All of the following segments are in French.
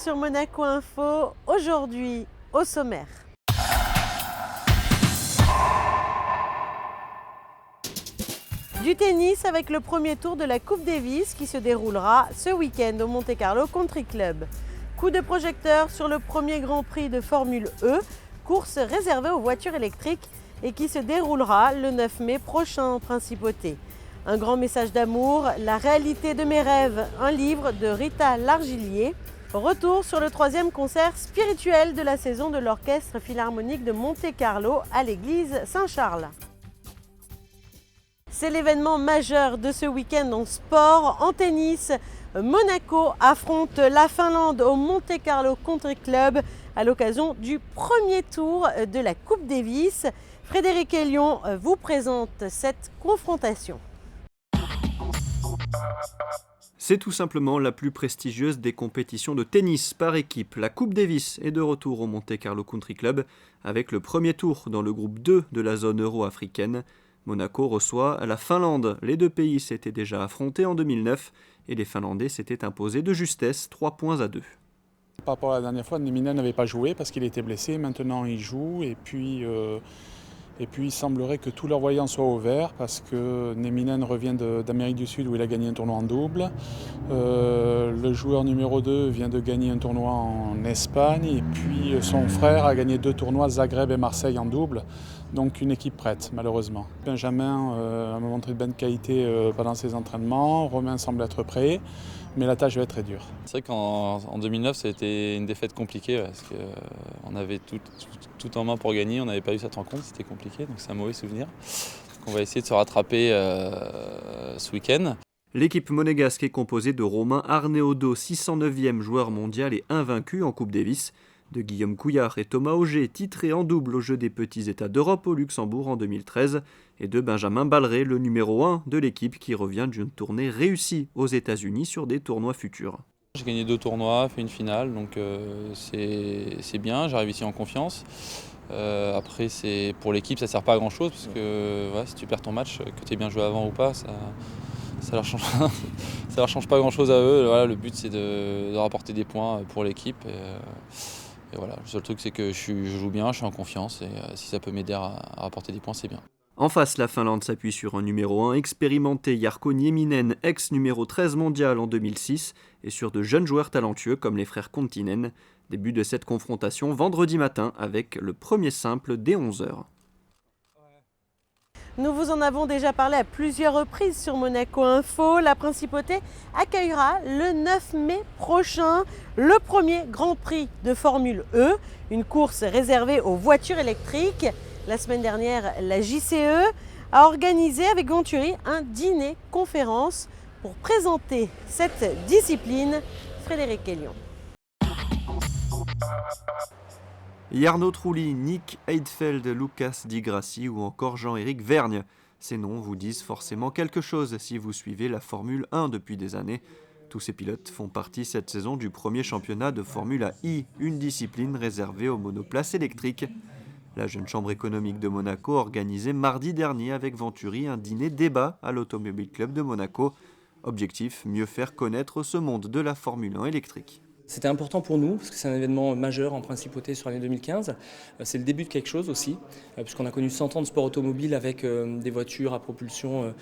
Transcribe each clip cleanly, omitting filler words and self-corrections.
sur Monaco Info. Aujourd'hui, au sommaire. Du tennis avec le premier tour de la Coupe Davis qui se déroulera ce week-end au Monte Carlo Country Club. Coup de projecteur sur le premier Grand Prix de Formule E, course réservée aux voitures électriques et qui se déroulera le 9 mai prochain en Principauté. Un grand message d'amour, la réalité de mes rêves, un livre de Rita Largillier. Retour sur le 3e concert spirituel de la saison de l'Orchestre Philharmonique de Monte Carlo à l'église Saint-Charles. C'est l'événement majeur de ce week-end en sport. En tennis, Monaco affronte la Finlande au Monte Carlo Country Club à l'occasion du premier tour de la Coupe Davis. Frédéric Hélion vous présente cette confrontation. C'est tout simplement la plus prestigieuse des compétitions de tennis par équipe. La Coupe Davis est de retour au Monte Carlo Country Club avec le premier tour dans le groupe 2 de la zone euro-africaine. Monaco reçoit la Finlande. Les deux pays s'étaient déjà affrontés en 2009 et les Finlandais s'étaient imposés de justesse 3-2. Par rapport à la dernière fois, Nieminen n'avait pas joué parce qu'il était blessé. Maintenant, il joue et puis il semblerait que tous leurs voyants soient au vert parce que Nieminen revient d'Amérique du Sud où il a gagné un tournoi en double. Le joueur numéro 2 vient de gagner un tournoi en Espagne et puis son frère a gagné 2 tournois, Zagreb et Marseille en double. Donc une équipe prête, malheureusement. Benjamin a montré de bonne qualité pendant ses entraînements. Romain semble être prêt, mais la tâche va être très dure. C'est vrai qu'en 2009, ça a été une défaite compliquée parce qu'on avait tout en main pour gagner. On n'avait pas eu cette rencontre, c'était compliqué, donc c'est un mauvais souvenir. Donc on va essayer de se rattraper ce week-end. L'équipe monégasque est composée de Romain Arneaudo, 609e joueur mondial et invaincu en Coupe Davis, de Guillaume Couillard et Thomas Auger, titrés en double au Jeu des Petits États d'Europe au Luxembourg en 2013, et de Benjamin Balleret, le numéro 1 de l'équipe qui revient d'une tournée réussie aux États-Unis sur des tournois futurs. J'ai gagné 2 tournois, fait une finale, donc c'est bien, j'arrive ici en confiance. Après, pour l'équipe, ça ne sert pas à grand-chose, parce que si tu perds ton match, que tu aies bien joué avant ou pas, ça leur change pas grand-chose à eux. Voilà, le but, c'est de rapporter des points pour l'équipe. Et voilà, le seul truc, c'est que je joue bien, je suis en confiance, et si ça peut m'aider à rapporter des points, c'est bien. En face, la Finlande s'appuie sur un numéro 1 expérimenté, Jarkko Nieminen, ex-numéro 13 mondial en 2006, et sur de jeunes joueurs talentueux comme les frères Kontinen. Début de cette confrontation vendredi matin avec le premier simple dès 11h. Nous vous en avons déjà parlé à plusieurs reprises sur Monaco Info. La Principauté accueillera le 9 mai prochain le premier Grand Prix de Formule E, une course réservée aux voitures électriques. La semaine dernière, la JCE a organisé avec Venturi un dîner-conférence pour présenter cette discipline. Frédéric Hélion. Jarno Trulli, Nick Heidfeld, Lucas Di Grassi ou encore Jean-Éric Vergne. Ces noms vous disent forcément quelque chose si vous suivez la Formule 1 depuis des années. Tous ces pilotes font partie cette saison du premier championnat de Formula I, une discipline réservée aux monoplaces électriques. La jeune chambre économique de Monaco organisait mardi dernier avec Venturi un dîner-débat à l'Automobile Club de Monaco. Objectif, mieux faire connaître ce monde de la Formule 1 électrique. C'était important pour nous, parce que c'est un événement majeur en Principauté sur l'année 2015. C'est le début de quelque chose aussi, puisqu'on a connu 100 ans de sport automobile avec des voitures à propulsion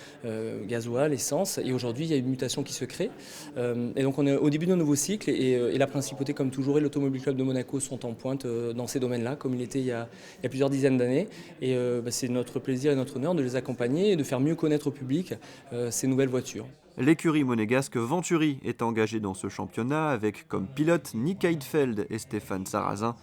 gasoil, essence. Et aujourd'hui, il y a une mutation qui se crée. Et donc on est au début d'un nouveau cycle, et la Principauté, comme toujours, et l'Automobile Club de Monaco sont en pointe dans ces domaines-là, comme il était il y a plusieurs dizaines d'années. Et c'est notre plaisir et notre honneur de les accompagner et de faire mieux connaître au public ces nouvelles voitures. L'écurie monégasque Venturi est engagée dans ce championnat avec comme pilotes Nick Heidfeld et Stéphane Sarrazin.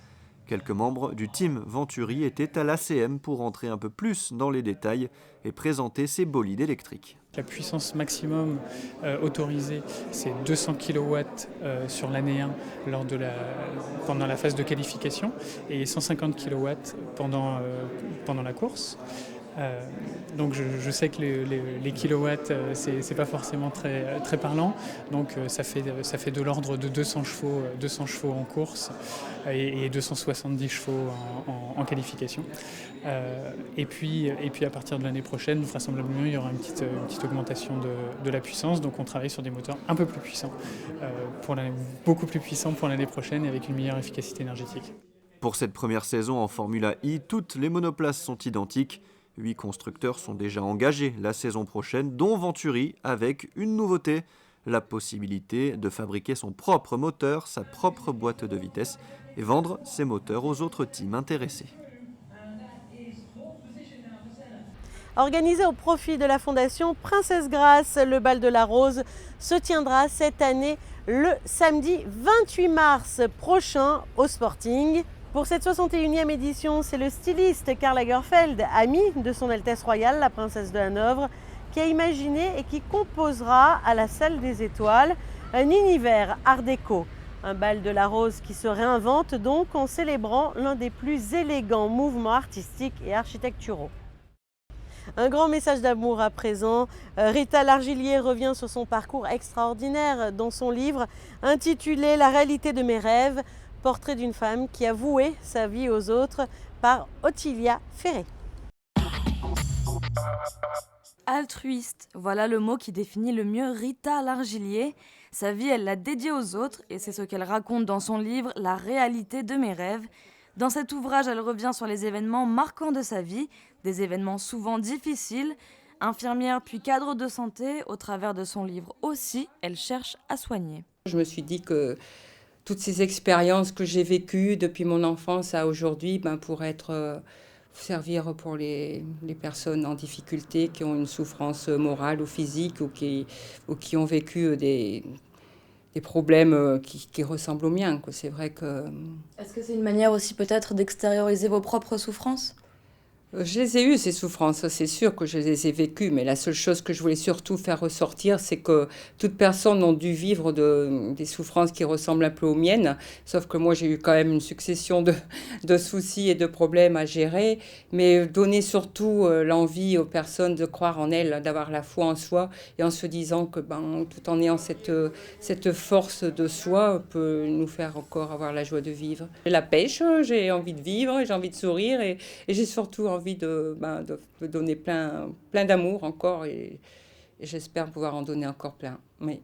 Quelques membres du team Venturi étaient à l'ACM pour entrer un peu plus dans les détails et présenter ces bolides électriques. La puissance maximum autorisée, c'est 200 kW sur l'année 1 pendant la phase de qualification et 150 kW pendant la course. Donc je sais que les kilowatts, c'est pas forcément très parlant. Donc ça fait de l'ordre de 200 chevaux en course et 270 chevaux en qualification. Et puis à partir de l'année prochaine, vraisemblablement, il y aura une petite augmentation de la puissance. Donc on travaille sur des moteurs un peu plus puissants, beaucoup plus puissants pour l'année prochaine et avec une meilleure efficacité énergétique. Pour cette première saison en Formula E, toutes les monoplaces sont identiques. 8 constructeurs sont déjà engagés la saison prochaine, dont Venturi, avec une nouveauté, la possibilité de fabriquer son propre moteur, sa propre boîte de vitesse et vendre ses moteurs aux autres teams intéressés. Organisé au profit de la Fondation Princesse Grace, le bal de la Rose se tiendra cette année le samedi 28 mars prochain au Sporting. Pour cette 61e édition, c'est le styliste Karl Lagerfeld, ami de son Altesse Royale, la Princesse de Hanovre, qui a imaginé et qui composera à la Salle des Étoiles un univers art déco. Un bal de la Rose qui se réinvente donc en célébrant l'un des plus élégants mouvements artistiques et architecturaux. Un grand message d'amour à présent. Rita Largillier revient sur son parcours extraordinaire dans son livre intitulé « La réalité de mes rêves », portrait d'une femme qui a voué sa vie aux autres par Ottilia Ferré. Altruiste, voilà le mot qui définit le mieux Rita Largillier. Sa vie, elle l'a dédiée aux autres et c'est ce qu'elle raconte dans son livre « La réalité de mes rêves ». Dans cet ouvrage, elle revient sur les événements marquants de sa vie, des événements souvent difficiles. Infirmière puis cadre de santé, au travers de son livre aussi, elle cherche à soigner. Je me suis dit que toutes ces expériences que j'ai vécues depuis mon enfance à aujourd'hui pourraient servir pour les personnes en difficulté qui ont une souffrance morale ou physique ou qui ont vécu des problèmes qui ressemblent aux miens. C'est vrai que... Est-ce que c'est une manière aussi peut-être d'extérioriser vos propres souffrances ? Je les ai eues, ces souffrances, c'est sûr que je les ai vécues, mais la seule chose que je voulais surtout faire ressortir, c'est que toute personne a dû vivre des souffrances qui ressemblent un peu aux miennes, sauf que moi j'ai eu quand même une succession de soucis et de problèmes à gérer, mais donner surtout l'envie aux personnes de croire en elles, d'avoir la foi en soi, et en se disant que tout en ayant cette force de soi, peut nous faire encore avoir la joie de vivre. J'ai la pêche, j'ai envie de vivre, j'ai envie de sourire, et j'ai surtout envie de donner plein d'amour encore et j'espère pouvoir en donner encore plein. Oui.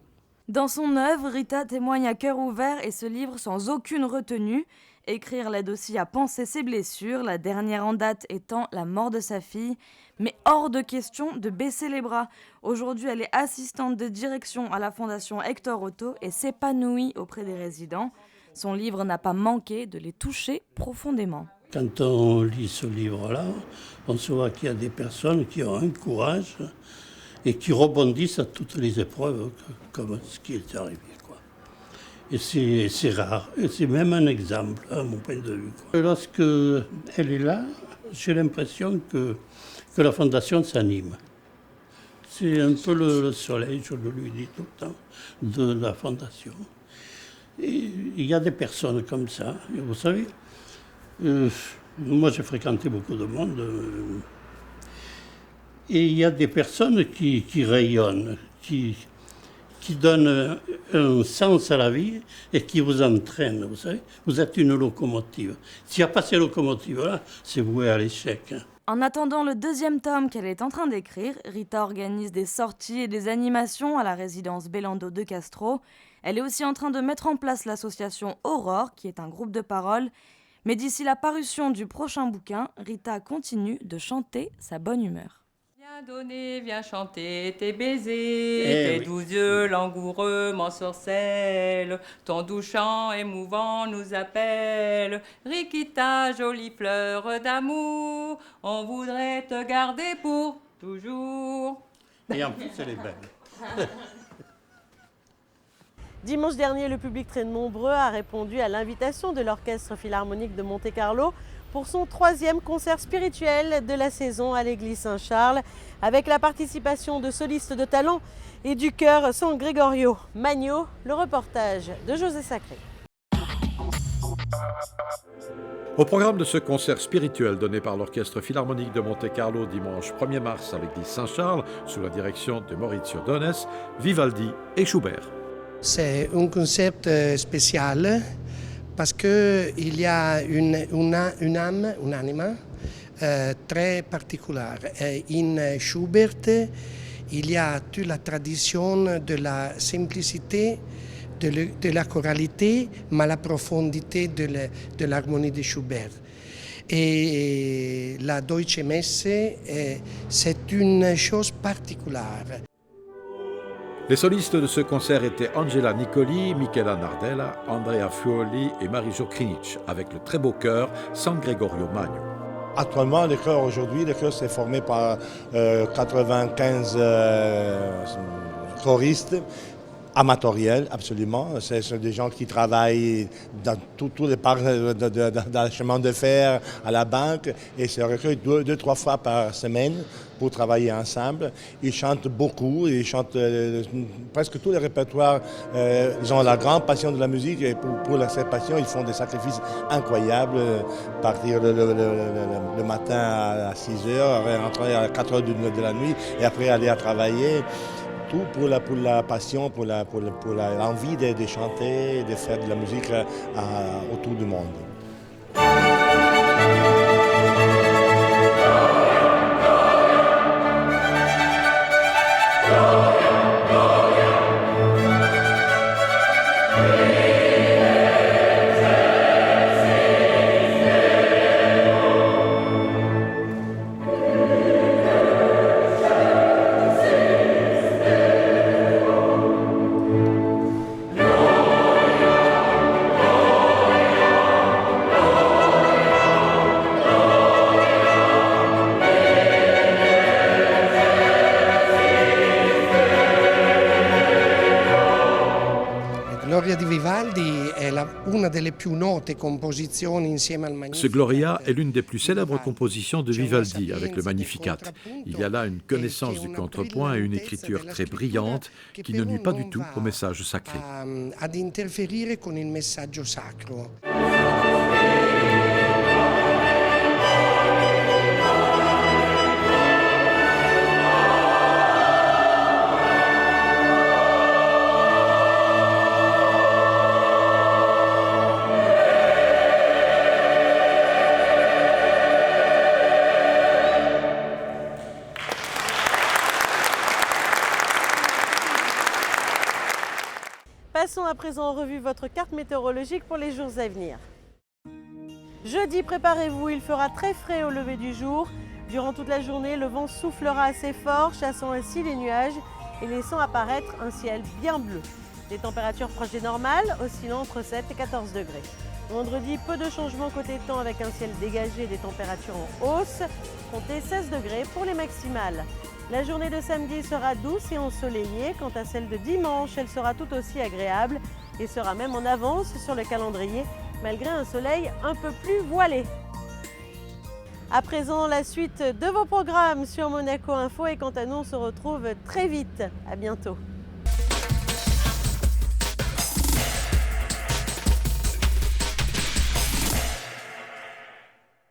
Dans son œuvre, Rita témoigne à cœur ouvert et se livre sans aucune retenue. Écrire l'aide aussi à penser ses blessures, la dernière en date étant la mort de sa fille. Mais hors de question de baisser les bras. Aujourd'hui, elle est assistante de direction à la Fondation Hector Otto et s'épanouit auprès des résidents. Son livre n'a pas manqué de les toucher profondément. Quand on lit ce livre-là, on se voit qu'il y a des personnes qui ont un courage et qui rebondissent à toutes les épreuves, comme ce qui est arrivé. Et c'est rare. Et c'est même un exemple, à mon point de vue. Lorsqu'elle est là, j'ai l'impression que la Fondation s'anime. C'est un peu le soleil, je le lui dis tout le temps, de la Fondation. Et il y a des personnes comme ça, et vous savez... moi, j'ai fréquenté beaucoup de monde et il y a des personnes qui rayonnent, qui donnent un sens à la vie et qui vous entraînent, vous savez. Vous êtes une locomotive. S'il n'y a pas ces locomotives-là, c'est voué à l'échec. En attendant le deuxième tome qu'elle est en train d'écrire, Rita organise des sorties et des animations à la résidence Belando de Castro. Elle est aussi en train de mettre en place l'association Aurore, qui est un groupe de parole. Mais d'ici la parution du prochain bouquin, Rita continue de chanter sa bonne humeur. Viens donner, viens chanter tes baisers, tes doux yeux langoureux m'ensorcellent, ton doux chant émouvant nous appelle. Rikita, jolie fleur d'amour, on voudrait te garder pour toujours. Et en plus, elle est belle. Dimanche dernier, le public très nombreux a répondu à l'invitation de l'Orchestre Philharmonique de Monte-Carlo pour son 3e concert spirituel de la saison à l'église Saint-Charles, avec la participation de solistes de talent et du chœur San Gregorio Magno, le reportage de José Sacré. Au programme de ce concert spirituel donné par l'Orchestre Philharmonique de Monte-Carlo dimanche 1er mars à l'église Saint-Charles, sous la direction de Maurizio Dones, Vivaldi et Schubert. C'est un concept spécial parce qu'il y a une anima très particulière. In Schubert, il y a toute la tradition de la simplicité, de la choralité, mais la profondité de l'harmonie de Schubert. Et la Deutsche Messe, c'est une chose particulière. Les solistes de ce concert étaient Angela Nicoli, Michela Nardella, Andrea Fioli et Marie-Jo Krinic, avec le très beau chœur San Gregorio Magno. Actuellement, le chœur aujourd'hui, le chœur s'est formé par 95 choristes, amatoriels, absolument. Ce sont des gens qui travaillent dans tous les parcs, dans le chemin de fer, à la banque, et se recueillent 2-3 fois par semaine pour travailler ensemble. Ils chantent beaucoup, ils chantent presque tous les répertoires. Ils ont la grande passion de la musique, et pour cette passion, ils font des sacrifices incroyables. Partir le matin à 6 h, rentrer à 4 h de la nuit, et après aller à travailler. Tout pour la passion, pour l'envie de chanter, de faire de la musique autour du monde. Gloria di Vivaldi è una delle più note composizioni insieme al Magnificat. Ce Gloria est l'une des plus célèbres compositions de Vivaldi avec le Magnificat. Il y a là une connaissance du contrepoint et une écriture très brillante qui ne nuit pas du tout au message sacré. Ad interferire con il messaggio sacro. Passons à présent en revue votre carte météorologique pour les jours à venir. Jeudi, préparez-vous, il fera très frais au lever du jour. Durant toute la journée, le vent soufflera assez fort, chassant ainsi les nuages et laissant apparaître un ciel bien bleu. Des températures proches des normales, oscillant entre 7 et 14 degrés. Vendredi, peu de changements côté temps avec un ciel dégagé et des températures en hausse. Comptez 16 degrés pour les maximales. La journée de samedi sera douce et ensoleillée. Quant à celle de dimanche, elle sera tout aussi agréable et sera même en avance sur le calendrier, malgré un soleil un peu plus voilé. À présent, la suite de vos programmes sur Monaco Info et quant à nous, on se retrouve très vite. À bientôt.